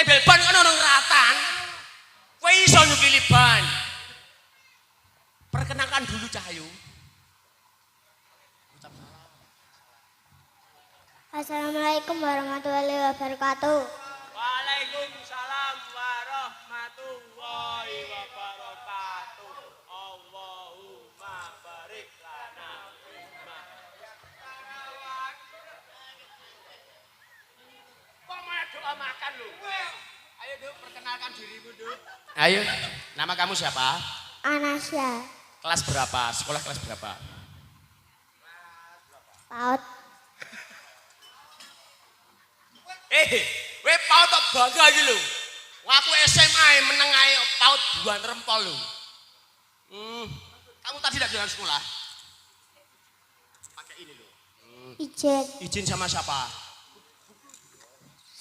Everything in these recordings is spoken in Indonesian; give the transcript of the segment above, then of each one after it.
tembel ban kan orang ratan. Kowe iso nyukili ban. Perkenalkan dulu Cahayu. Assalamualaikum warahmatullahi wabarakatuh. Waalaikumsalam warahmatullahi wabarakatuh. Allahumma barik lana fimma. Kok mau doa makan lu? Ayo Duk, perkenalkan dirimu Duk. Ayo, nama kamu siapa? Anasya. Kelas berapa? Sekolah kelas berapa? PAUD. Kowe PAUD kok bangga iki lho. Aku SMA meneng ae PAUD buan rempol lho. Kamu tadi tidak jalan sekolah? Pakai ini lho. Izin Izin sama siapa?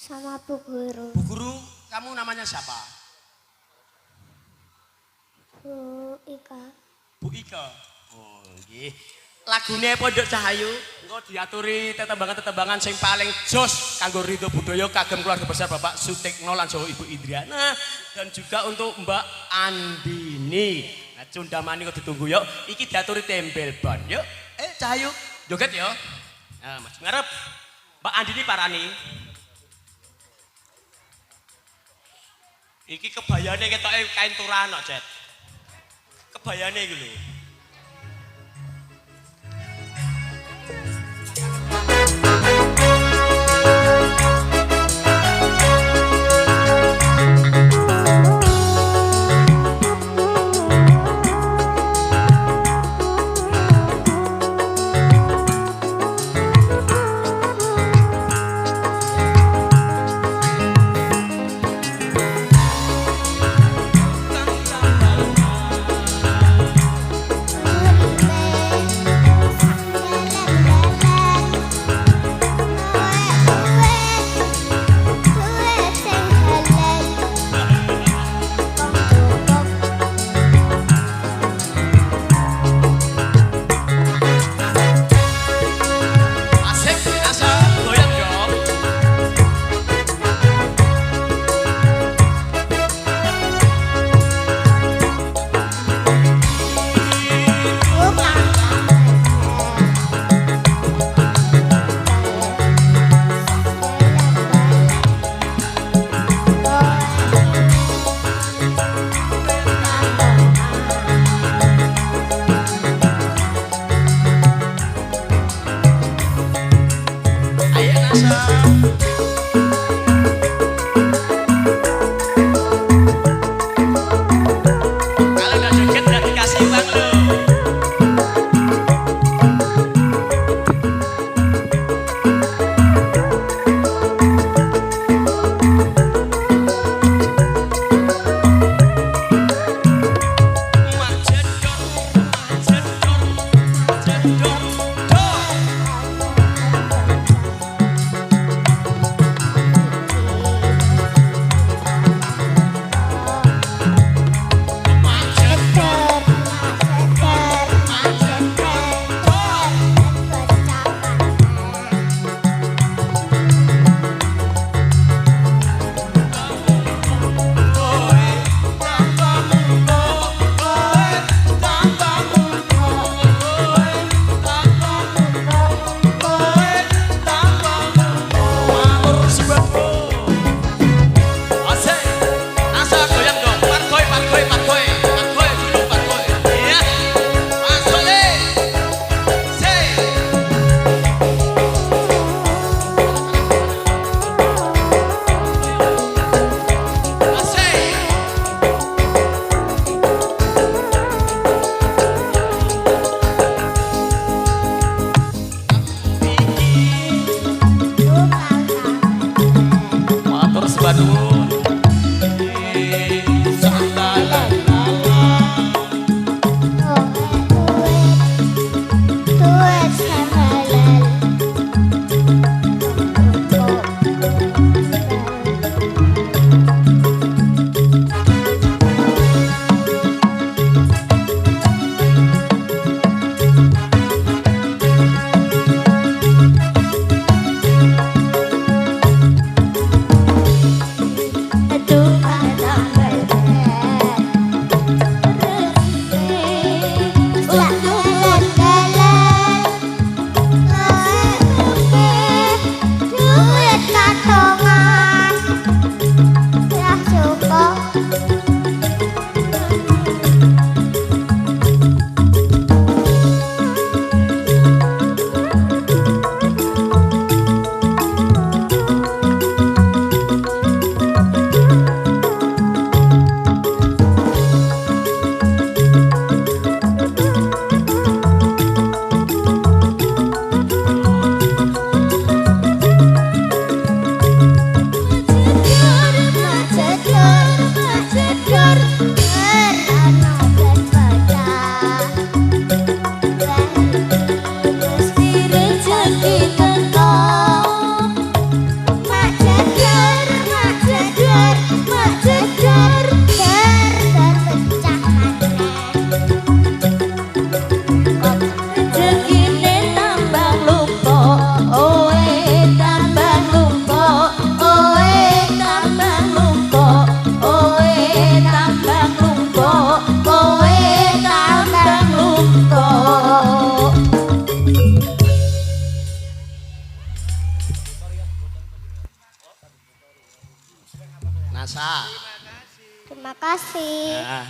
sama Bu Guru. Bu Guru, kamu namanya siapa? Bu Ika. Bu Ika. Oh, nggih. Lagune Pondok Cahayu engko diaturi tetembangan-tetembangan sing paling jos kanggo Ridho Budaya kagem keluarga besar Bapak Sutikno lan saha Ibu Indriana dan juga untuk Mbak Andini. Nah, cundamani kok ditunggu yuk. Iki diaturi tembel ban yuk. Cahayu, joget yo. Nah, Mas ngarep. Mbak Andini parani. Iki kebayane ketoke kain turan kok, Cet. Kebayane iki lho. pecah Rezekine tambah lumpo, oe tambah lumpo, oe tambah lumpo, oe tambah lumpo, oe tambah lumpo. Nasa. Terima kasih. Nah,